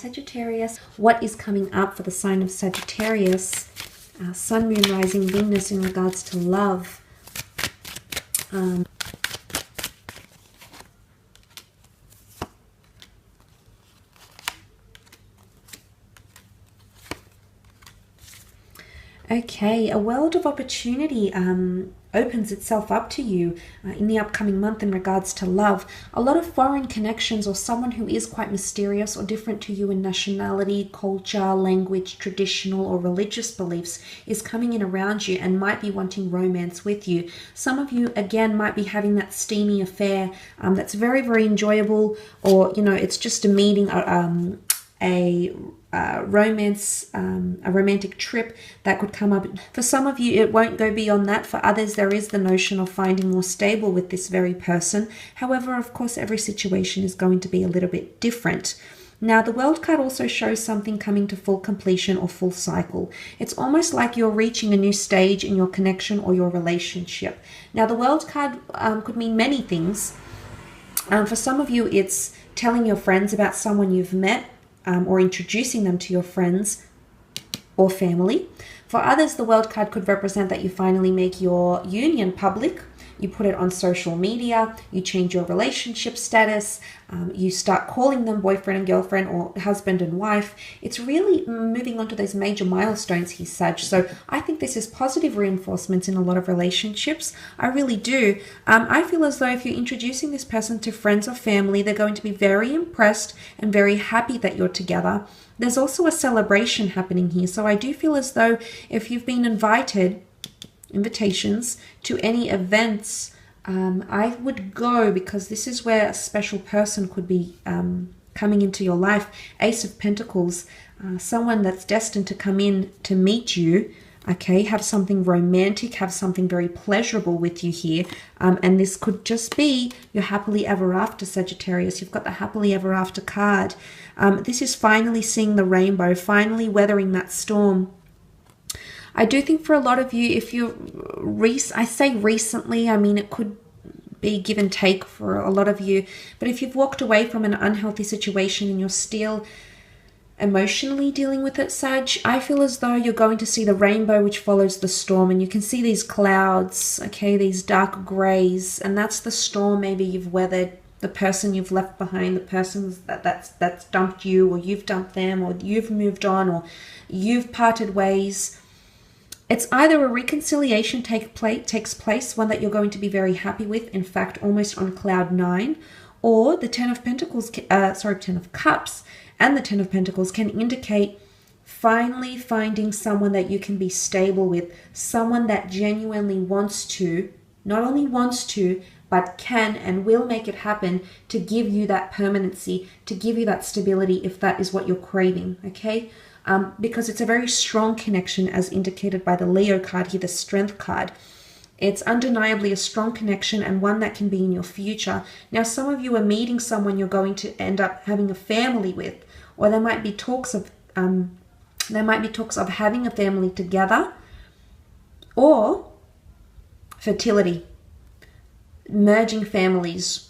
Sagittarius. What is coming up for the sign of Sagittarius? Sun, Moon, Rising, Venus in regards to love. Okay, a world of opportunity opens itself up to you in the upcoming month in regards to love. A lot of foreign connections, or someone who is quite mysterious or different to you in nationality, culture, language, traditional or religious beliefs is coming in around you and might be wanting romance with you. Some of you, again, might be having that steamy affair that's very, very enjoyable, or, you know, it's just a meeting, romance, a romantic trip that could come up. For some of you, it won't go beyond that. For others, there is the notion of finding more stable with this very person. However, of course, every situation is going to be a little bit different. Now, the World card also shows something coming to full completion or full cycle. It's almost like you're reaching a new stage in your connection or your relationship. Now, the World card could mean many things. For some of you, it's telling your friends about someone you've met, or introducing them to your friends or family. For others, the World card could represent that you finally make your union public. You put it on social media, you change your relationship status, you start calling them boyfriend and girlfriend or husband and wife. It's really moving on to those major milestones here, Sag. So I think this is positive reinforcement in a lot of relationships. I really do. I feel as though if you're introducing this person to friends or family, they're going to be very impressed and very happy that you're together. There's also a celebration happening here. So I do feel as though if you've been invitations to any events, I would go, because this is where a special person could be coming into your life. Ace of Pentacles, someone that's destined to come in to meet you, okay, have something romantic, have something very pleasurable with you here. And this could just be your happily ever after, Sagittarius. You've got the happily ever after card. This is finally seeing the rainbow, finally weathering that storm. I do think for a lot of you, if you're, I say recently, I mean, it could be give and take for a lot of you, but if you've walked away from an unhealthy situation and you're still emotionally dealing with it, Sag, I feel as though you're going to see the rainbow which follows the storm, and you can see these clouds, okay, these dark grays, and that's the storm maybe you've weathered. The person you've left behind, the person that's dumped you, or you've dumped them, or you've moved on, or you've parted ways. It's either a reconciliation takes place, one that you're going to be very happy with, in fact, almost on cloud 9, or the 10 of Pentacles, 10 of Cups and the 10 of Pentacles can indicate finally finding someone that you can be stable with, someone that genuinely wants to, not only wants to, but can and will make it happen to give you that permanency, to give you that stability if that is what you're craving, okay? Because it's a very strong connection as indicated by the Leo card here, the Strength card. It's undeniably a strong connection and one that can be in your future. Now, some of you are meeting someone you're going to end up having a family with, or there might be talks of having a family together, or fertility, merging families.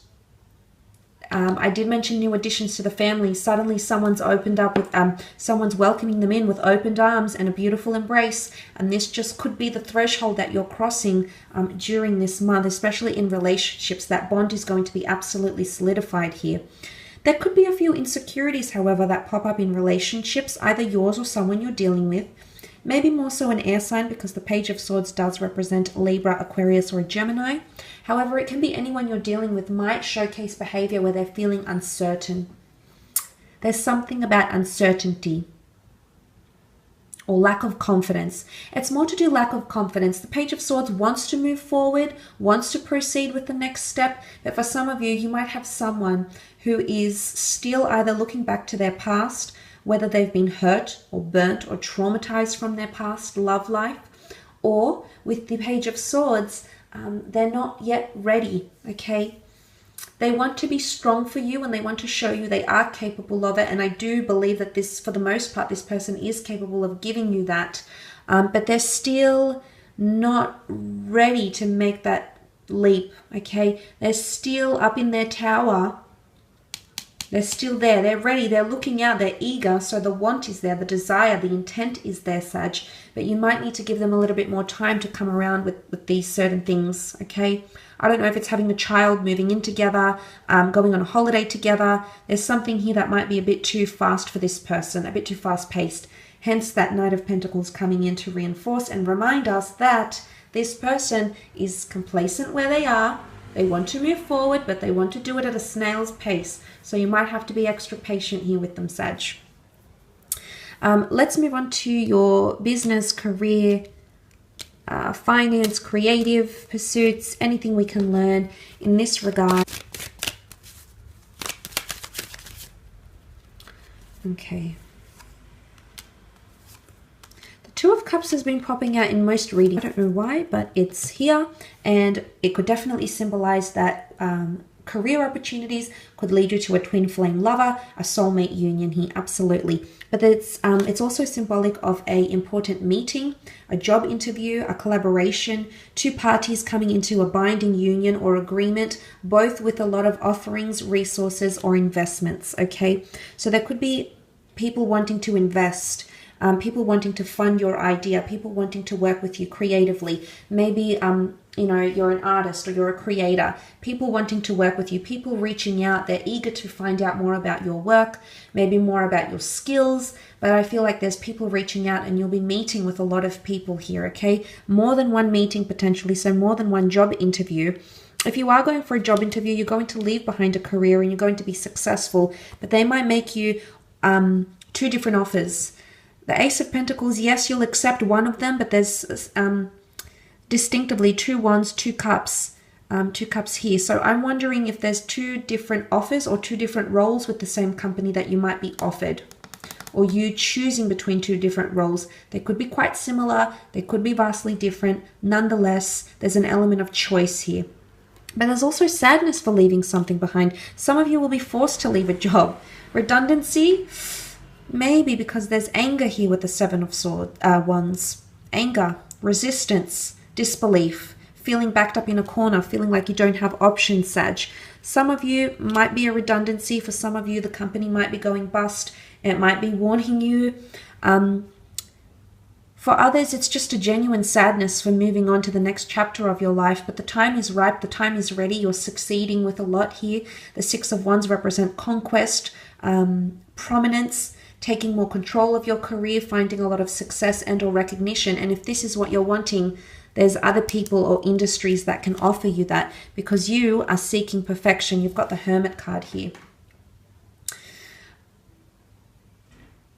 I did mention new additions to the family. Suddenly someone's opened up with, someone's welcoming them in with opened arms and a beautiful embrace. And this just could be the threshold that you're crossing during this month, especially in relationships. That bond is going to be absolutely solidified here. There could be a few insecurities, however, that pop up in relationships, either yours or someone you're dealing with. Maybe more so an air sign, because the Page of Swords does represent Libra, Aquarius, or a Gemini. However, it can be anyone you're dealing with might showcase behavior where they're feeling uncertain. There's something about uncertainty or lack of confidence. It's more to do lack of confidence. The Page of Swords wants to move forward, wants to proceed with the next step. But for some of you, you might have someone who is still either looking back to their past, whether they've been hurt or burnt or traumatized from their past love life, or with the Page of Swords, they're not yet ready, okay? They want to be strong for you and they want to show you they are capable of it. And I do believe that this, for the most part, this person is capable of giving you that. But they're still not ready to make that leap, okay? They're still up in their tower They're still there. They're ready. They're looking out. They're eager. So the want is there. The desire, the intent is there, Sag. But you might need to give them a little bit more time to come around with these certain things, okay? I don't know if it's having a child, moving in together, going on a holiday together. There's something here that might be a bit too fast for this person, a bit too fast-paced. Hence that Knight of Pentacles coming in to reinforce and remind us that this person is complacent where they are. They want to move forward, but they want to do it at a snail's pace. So you might have to be extra patient here with them, Sag. Let's move on to your business, career, finance, creative pursuits, anything we can learn in this regard. Okay. The Two of Cups has been popping out in most readings. I don't know why, but it's here, and it could definitely symbolize that career opportunities could lead you to a twin flame lover, a soulmate union here, absolutely. But it's also symbolic of a important meeting, a job interview, a collaboration, two parties coming into a binding union or agreement, both with a lot of offerings, resources, or investments, okay? So there could be people wanting to invest, people wanting to fund your idea, people wanting to work with you creatively. Maybe, you know, you're an artist or you're a creator, people wanting to work with you, people reaching out, they're eager to find out more about your work, maybe more about your skills. But I feel like there's people reaching out and you'll be meeting with a lot of people here, okay? More than one meeting potentially, so more than one job interview. If you are going for a job interview, you're going to leave behind a career and you're going to be successful, but they might make you two different offers. The Ace of Pentacles, yes, you'll accept one of them, but there's distinctively two wands, two cups here. So I'm wondering if there's two different offers or two different roles with the same company that you might be offered, or you choosing between two different roles. They could be quite similar, they could be vastly different. Nonetheless, there's an element of choice here. But there's also sadness for leaving something behind. Some of you will be forced to leave a job. Redundancy, maybe, because there's anger here with the Seven of Wands. Anger, resistance, disbelief, feeling backed up in a corner, feeling like you don't have options, Sag. Some of you might be a redundancy. For some of you, the company might be going bust. It might be warning you. For others, it's just a genuine sadness for moving on to the next chapter of your life. But the time is ripe. The time is ready. You're succeeding with a lot here. The Six of Wands represent conquest, prominence, taking more control of your career, finding a lot of success and or recognition. And if this is what you're wanting, there's other people or industries that can offer you that, because you are seeking perfection. You've got the Hermit card here.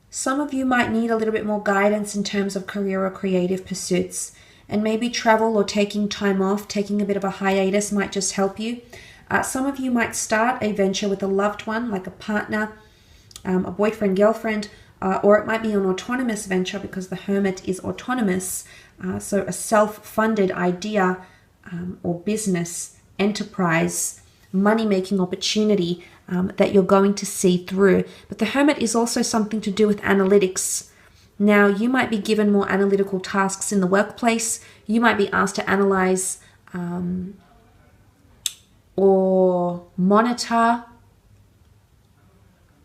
Some of you might need a little bit more guidance in terms of career or creative pursuits, and maybe travel or taking time off, taking a bit of a hiatus might just help you. Some of you might start a venture with a loved one, like a partner, a boyfriend, girlfriend, or it might be an autonomous venture, because the Hermit is autonomous. So a self-funded idea or business, enterprise, money-making opportunity that you're going to see through. But the Hermit is also something to do with analytics. Now, you might be given more analytical tasks in the workplace. You might be asked to analyze or monitor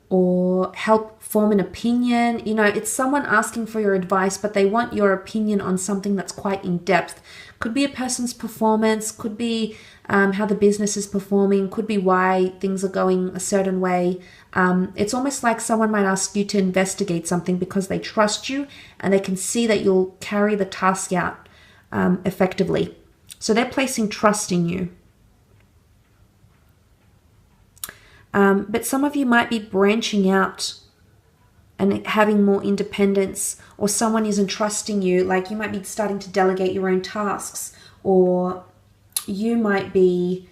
or help form an opinion. You know, it's someone asking for your advice, but they want your opinion on something that's quite in depth. Could be a person's performance, could be how the business is performing, could be why things are going a certain way. It's almost like someone might ask you to investigate something because they trust you and they can see that you'll carry the task out effectively. So they're placing trust in you. But some of you might be branching out and having more independence, or someone is entrusting you, like you might be starting to delegate your own tasks, or you might be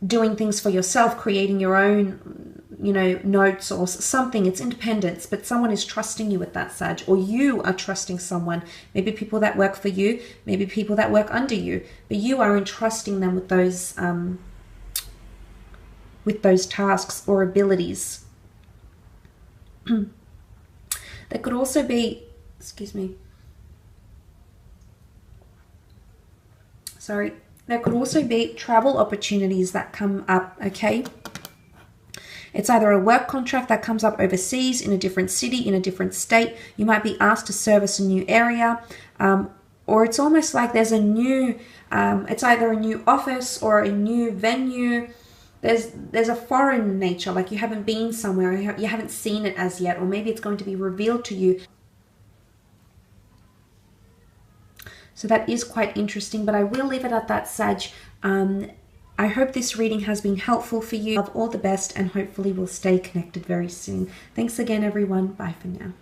doing things for yourself, creating your own, you know, notes or something. It's independence, but someone is trusting you with that, Sag, or you are trusting someone, maybe people that work for you, maybe people that work under you, but you are entrusting them with those tasks or abilities. There could also be, there could also be travel opportunities that come up, okay? It's either a work contract that comes up overseas, in a different city, in a different state. You might be asked to service a new area, or it's almost like there's a new, it's either a new office or a new venue. There's a foreign nature, like you haven't been somewhere, you haven't seen it as yet, or maybe it's going to be revealed to you. So that is quite interesting, but I will leave it at that, Sag. I hope this reading has been helpful for you. All the best, and hopefully we'll stay connected very soon. Thanks again, everyone. Bye for now.